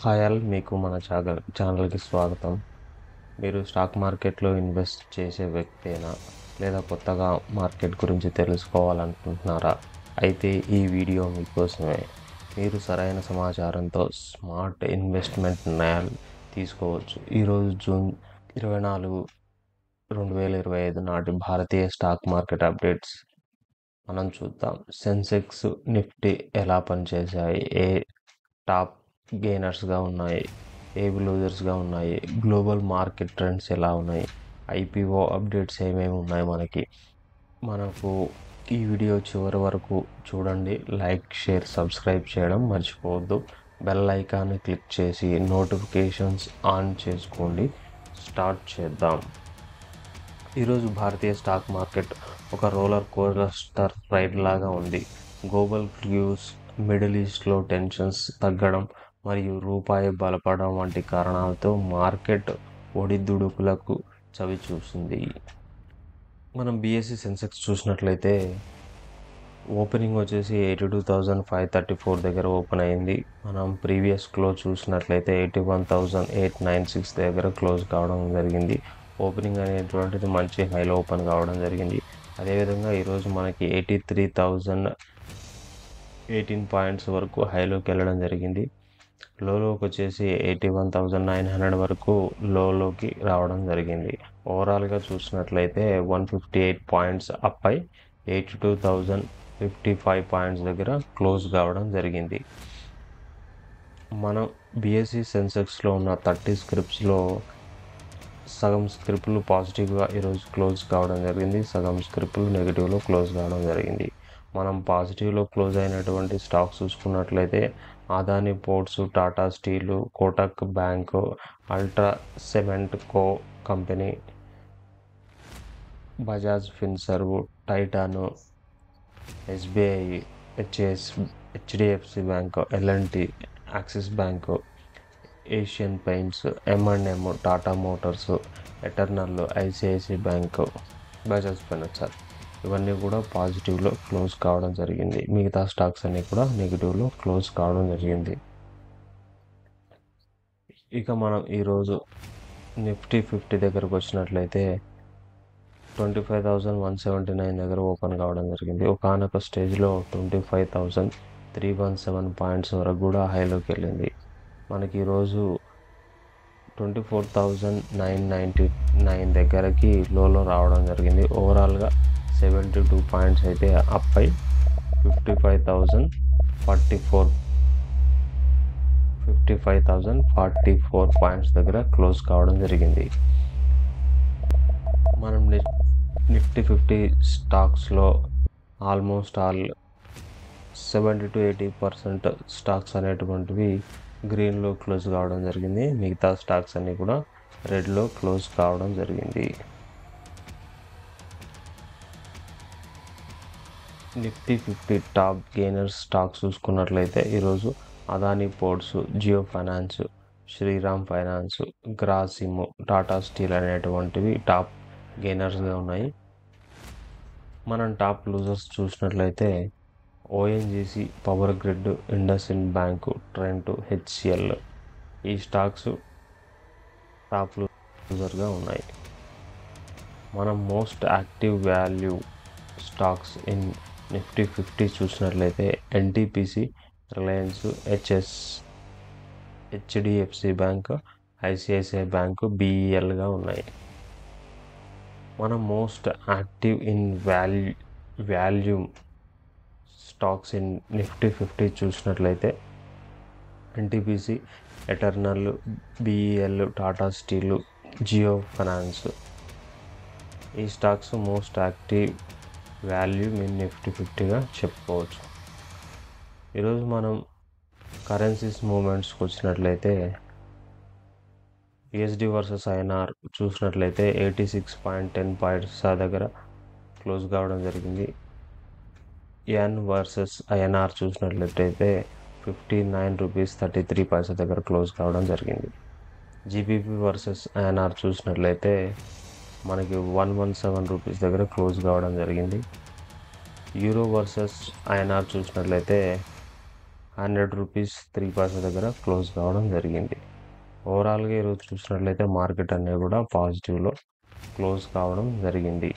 Hi all, మీకు మన ఛానల్కి స్వాగతం. మీరు స్టాక్ మార్కెట్లో ఇన్వెస్ట్ చేసే వ్యక్తేనా, లేదా కొత్తగా మార్కెట్ గురించి తెలుసుకోవాలనుకుంటున్నారా? అయితే ఈ వీడియో మీకోసమే. మీరు సరైన సమాచారంతో స్మార్ట్ ఇన్వెస్ట్మెంట్ నిర్ణయాలు తీసుకోవచ్చు. ఈరోజు జూన్ 24, 2025 నాటి భారతీయ స్టాక్ మార్కెట్ అప్డేట్స్ మనం చూద్దాం. సెన్సెక్స్, నిఫ్టీ ఎలా పనిచేశాయి, ఏ టాప్ గెయినర్స్గా ఉన్నాయి, ఏ లూజర్స్గా ఉన్నాయి, గ్లోబల్ మార్కెట్ ట్రెండ్స్ ఎలా ఉన్నాయి, ఐపీఓ అప్డేట్స్ ఏమేమి ఉన్నాయి మనకు ఈ వీడియో చివరి వరకు చూడండి. లైక్, షేర్, సబ్స్క్రైబ్ చేయడం మర్చిపోవద్దు. బెల్ ఐకాన్ని క్లిక్ చేసి నోటిఫికేషన్స్ ఆన్ చేసుకోండి. స్టార్ట్ చేద్దాం. ఈరోజు భారతీయ స్టాక్ మార్కెట్ ఒక రోలర్ కోస్టర్ రైడ్ లాగా ఉంది. గ్లోబల్ న్యూస్, మిడిల్ ఈస్ట్లో టెన్షన్స్ తగ్గడం మరియు రూపాయి బలపడడం వంటి కారణాలతో మార్కెట్ ఒడిదుడుకులకు చవి చూసింది. మనం బీఎస్సీ సెన్సెక్స్ చూసినట్లయితే ఓపెనింగ్ వచ్చేసి 82,534 దగ్గర ఓపెన్ అయింది. మనం ప్రీవియస్ క్లోజ్ చూసినట్లయితే 81,896 దగ్గర క్లోజ్ కావడం జరిగింది. ఓపెనింగ్ అనేటువంటిది మంచి హైలో ఓపెన్ కావడం జరిగింది. అదేవిధంగా ఈరోజు మనకి 83,018 పాయింట్స్ వరకు హైలోకి వెళ్ళడం జరిగింది. లోకి వచ్చేసి 81,900 వరకు లోకి రావడం జరిగింది. ఓవరాల్గా చూసినట్లయితే 158 పాయింట్స్ అప్ అయి 82,055 పాయింట్స్ దగ్గర క్లోజ్ కావడం జరిగింది. మనం బీఎస్సీ సెన్సెక్స్లో ఉన్న 30 స్క్రిప్ట్స్లో సగం స్క్రిప్ట్లు పాజిటివ్గా ఈరోజు క్లోజ్ కావడం జరిగింది, సగం స్క్రిప్ట్లు నెగిటివ్లో క్లోజ్ కావడం జరిగింది. మనం పాజిటివ్లో క్లోజ్ అయినటువంటి స్టాక్స్ చూసుకున్నట్లయితే Adani Ports, Tata Steel, Kotak Bank, Ultra Cement Co Company, Bajaj Finserv, Titan, SBI, HDFC Bank, L and T, Axis Bank, Asian Paints, M&M, Tata Motors, Eternal, ICICI Bank, Bajaj Finance, ఇవన్నీ కూడా పాజిటివ్లో క్లోజ్ కావడం జరిగింది. మిగతా స్టాక్స్ అన్నీ కూడా నెగిటివ్లో క్లోజ్ కావడం జరిగింది. ఇక మనం ఈరోజు నిఫ్టీ 50 దగ్గరకు వచ్చినట్లయితే 25,179 దగ్గర ఓపెన్ కావడం జరిగింది. ఒకనొక స్టేజ్లో 25,317 పాయింట్స్ వరకు కూడా హైలోకి వెళ్ళింది. మనకి ఈరోజు 24,999 దగ్గరకి లోలో రావడం జరిగింది. ఓవరాల్గా 72 పాయింట్స్ అయితే అప్ అయి 55,044 పాయింట్స్ దగ్గర క్లోజ్ కావడం జరిగింది. మనం నిఫ్టీ 50 స్టాక్స్లో ఆల్మోస్ట్ ఆల్ 70-80% స్టాక్స్ అనేటువంటివి గ్రీన్లో క్లోజ్ కావడం జరిగింది. మిగతా స్టాక్స్ అన్నీ కూడా రెడ్లో క్లోజ్ కావడం జరిగింది. నిఫ్టీ 50 టాప్ గెయినర్స్ స్టాక్స్ చూసుకున్నట్లయితే ఈరోజు Adani ports, Jio finance, Shriram finance, Grasim, Tata steel అనేటువంటివి టాప్ గెయినర్స్గా ఉన్నాయి. మనం టాప్ లూజర్స్ చూసినట్లయితే ONGC, power grid, IndusInd bank, Trent, HCL ఈ స్టాక్స్ టాప్ లూజర్గా ఉన్నాయి. మనం most active value stocks in Nifty 50 చూసినట్లయితే NTPC, Reliance, HDFC bank, ICICI bank, బీఈఎల్గా ఉన్నాయి. మనం most active in volume stocks in Nifty 50 చూసినట్లయితే NTPC, Eternal, BEL, Tata steel, Jio finance ఈ stocks most active volume in Nifty 50గా చెప్పుకోవచ్చు. ఈరోజు మనం కరెన్సీస్ మూమెంట్స్కి వచ్చినట్లయితే యూఎస్డి వర్సెస్ ఐఎన్ఆర్ చూసినట్లయితే 86.10 పాయింట్స్ దగ్గర క్లోజ్ కావడం జరిగింది. ఎన్ వర్సెస్ ఐఎన్ఆర్ చూసినట్లయితే 59 రూపీస్ 33 పైసా దగ్గర క్లోజ్ కావడం జరిగింది. జీబీపీ వర్సెస్ ఐఎన్ఆర్ చూసినట్లయితే మనకి 117 రూపీస్ దగ్గర క్లోజ్ కావడం జరిగింది. యూరో వర్సెస్ ఐఎన్ఆర్ చూసినట్లయితే రూపీస్ దగ్గర క్లోజ్ కావడం జరిగింది. ఓవరాల్గా ఈరోజు చూసినట్లయితే మార్కెట్ అనేది కూడా పాజిటివ్లో క్లోజ్ కావడం జరిగింది.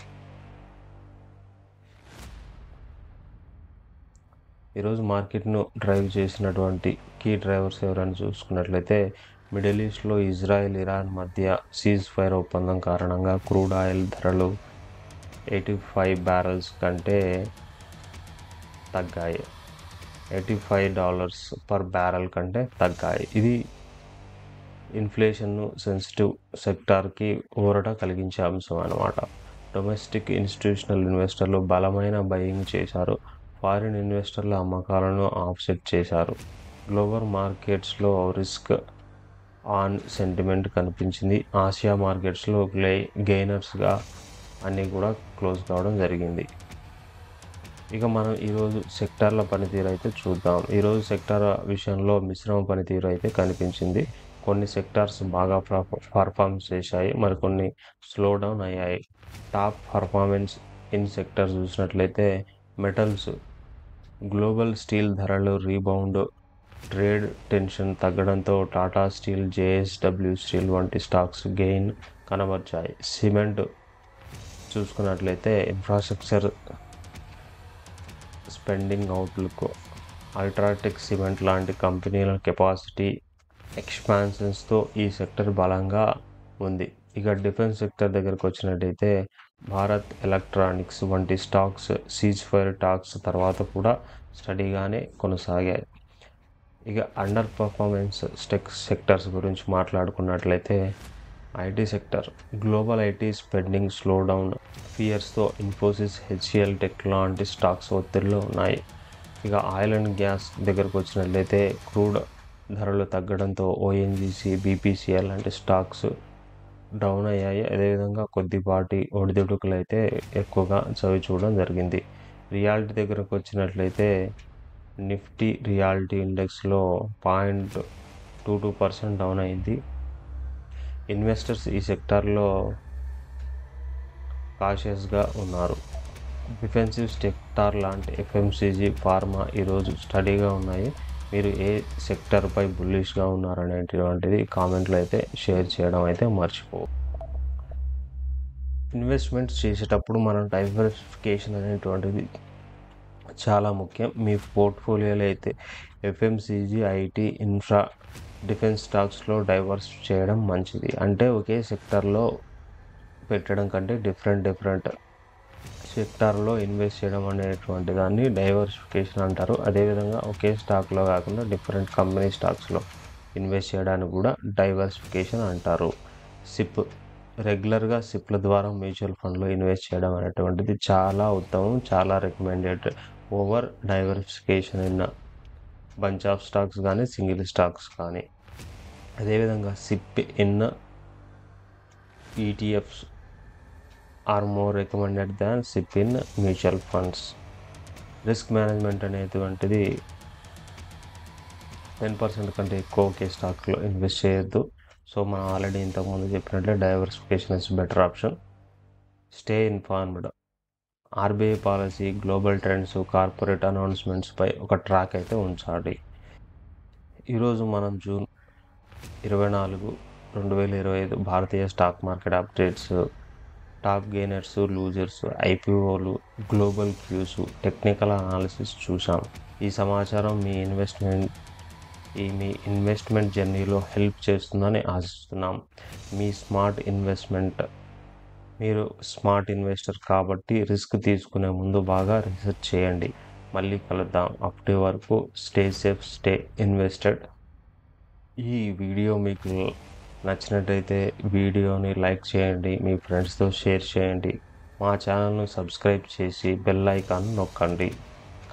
ఈరోజు మార్కెట్ను డ్రైవ్ చేసినటువంటి కీ డ్రైవర్స్ ఎవరైనా చూసుకున్నట్లయితే మిడిల్ ఈస్ట్లో ఇజ్రాయెల్ ఇరాన్ మధ్య సీజ్ ఫైర్ ఒప్పందం కారణంగా క్రూడ్ ఆయిల్ ధరలు $85 కంటే తగ్గాయి. $85 పర్ బ్యారెల్ కంటే తగ్గాయి. ఇది ఇన్ఫ్లేషన్ను సెన్సిటివ్ సెక్టార్కి ఊరట కలిగించే అంశం అన్నమాట. డొమెస్టిక్ ఇన్స్టిట్యూషనల్ ఇన్వెస్టర్లు బలమైన బయింగ్ చేశారు. ఫారిన్ ఇన్వెస్టర్ల అమ్మకాలను ఆఫ్సెట్ చేశారు. గ్లోబల్ మార్కెట్స్లో రిస్క్ ఆన్ సెంటిమెంట్ కనిపించింది. ఆసియా మార్కెట్స్లో గెయినర్స్గా అన్నీ కూడా క్లోజ్ కావడం జరిగింది. ఇక మనం ఈరోజు సెక్టార్ల పనితీరు అయితే చూద్దాం. ఈరోజు సెక్టార్ విషయంలో మిశ్రమ పనితీరు అయితే కనిపించింది. కొన్ని సెక్టార్స్ బాగా పర్ఫామ్ చేశాయి, మరికొన్ని స్లో డౌన్ అయ్యాయి. టాప్ పర్ఫార్మెన్స్ ఇన్ సెక్టర్ చూసినట్లయితే మెటల్స్, గ్లోబల్ స్టీల్ ధరలు రీబౌండ్, ట్రేడ్ టెన్షన్ తగ్గడంతో టాటా స్టీల్, JSW స్టీల్ వంటి స్టాక్స్ గెయిన్ కనబర్చాయి. సిమెంట్ చూసుకున్నట్లయితే infrastructure spending outlook, UltraTech cement లాంటి కంపెనీల కెపాసిటీ ఎక్స్పాన్షన్స్తో ఈ సెక్టర్ బలంగా ఉంది. ఇక డిఫెన్స్ సెక్టర్ దగ్గరకు వచ్చినట్టయితే భారత్ ఎలక్ట్రానిక్స్ వంటి స్టాక్స్ సీజ్ ఫైర్ టాక్స్ తర్వాత కూడా స్టడీగానే కొనసాగాయి. ఇక అండర్ పర్ఫార్మెన్స్ సెక్టర్స్ గురించి మాట్లాడుకున్నట్లయితే IT sector, global IT spending slow down ఫియర్స్తో ఇన్ఫోసిస్, HCL టెక్ లాంటి స్టాక్స్ ఒత్తిడిలో ఉన్నాయి. ఇక ఆయిల్ అండ్ గ్యాస్ దగ్గరకు వచ్చినట్లయితే క్రూడ్ ధరలు తగ్గడంతో ONGC, BPCL లాంటి స్టాక్స్ డౌన్ అయ్యాయి. అదేవిధంగా కొద్దిపాటి ఒడిదుడుకులు అయితే ఎక్కువగా చవి చూడడం జరిగింది. రియాలిటీ దగ్గరకు వచ్చినట్లయితే నిఫ్టీ రియాలిటీ ఇండెక్స్లో 0.22% డౌన్ అయింది. ఇన్వెస్టర్స్ ఈ సెక్టార్లో కాషియస్గా ఉన్నారు. డిఫెన్సివ్ సెక్టార్ లాంటి FMCG, ఫార్మా ఈరోజు స్టడీగా ఉన్నాయి. మీరు ఏ సెక్టార్పై బుల్లిష్గా ఉన్నారనేటువంటిది కామెంట్లో అయితే షేర్ చేయడం అయితే మర్చిపో. ఇన్వెస్ట్మెంట్స్ చేసేటప్పుడు మనం డైవర్సిఫికేషన్ అనేటువంటిది చాలా ముఖ్యం. మీ పోర్ట్ఫోలియోలో అయితే FMCG, IT, ఇన్ఫ్రా, డిఫెన్స్ స్టాక్స్లో డైవర్స్ చేయడం మంచిది. అంటే ఒకే సెక్టార్లో పెట్టడం కంటే డిఫరెంట్ సెక్టార్లో ఇన్వెస్ట్ చేయడం అనేటువంటి దాన్ని డైవర్సిఫికేషన్ అంటారు. అదేవిధంగా ఒకే స్టాక్లో కాకుండా డిఫరెంట్ కంపెనీ స్టాక్స్లో ఇన్వెస్ట్ చేయడానికి కూడా డైవర్సిఫికేషన్ అంటారు. సిప్, రెగ్యులర్గా సిప్ల ద్వారా మ్యూచువల్ ఫండ్లో ఇన్వెస్ట్ చేయడం అనేటువంటిది చాలా ఉత్తమం, చాలా recommended over diversification in bunch of stocks కానీ సింగిల్ స్టాక్స్ కానీ. అదేవిధంగా SIP in ETFs are more recommended than SIP in mutual funds. Risk management అనేటువంటిది 10% కంటే ఎక్కువ ఒకే స్టాక్లో ఇన్వెస్ట్ చేయొద్దు. సో మనం ఆల్రెడీ ఇంతకుముందు చెప్పినట్లే diversification is better option. Stay informed. RBI policy, global trends, corporate అనౌన్స్మెంట్స్పై ఒక ట్రాక్ అయితే ఉంచాలి. ఈరోజు మనం జూన్ 24, 2025 భారతీయ stock market updates, top gainers, losers, IPOలు, గ్లోబల్ క్యూస్, టెక్నికల్ అనాలిసిస్ చూసాం. ఈ సమాచారం మీ ఇన్వెస్ట్మెంట్ జర్నీలో హెల్ప్ చేస్తుందని ఆశిస్తున్నాం. మీరు స్మార్ట్ ఇన్వెస్టర్ కాబట్టి రిస్క్ తీసుకునే ముందు బాగా రీసెర్చ్ చేయండి. మళ్ళీ కలుద్దాం. అప్పటి వరకు స్టే సేఫ్, స్టే ఇన్వెస్టెడ్. ఈ వీడియో మీకు నచ్చినట్టయితే వీడియోని లైక్ చేయండి, మీ ఫ్రెండ్స్తో షేర్ చేయండి. మా ఛానల్ను సబ్స్క్రైబ్ చేసి బెల్ ఐకాన్ నొక్కండి.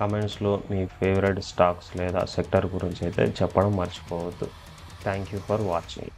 కమెంట్స్లో మీ ఫేవరెట్ స్టాక్స్ లేదా సెక్టర్ గురించి అయితే చెప్పడం మర్చిపోవద్దు. Thank you for watching.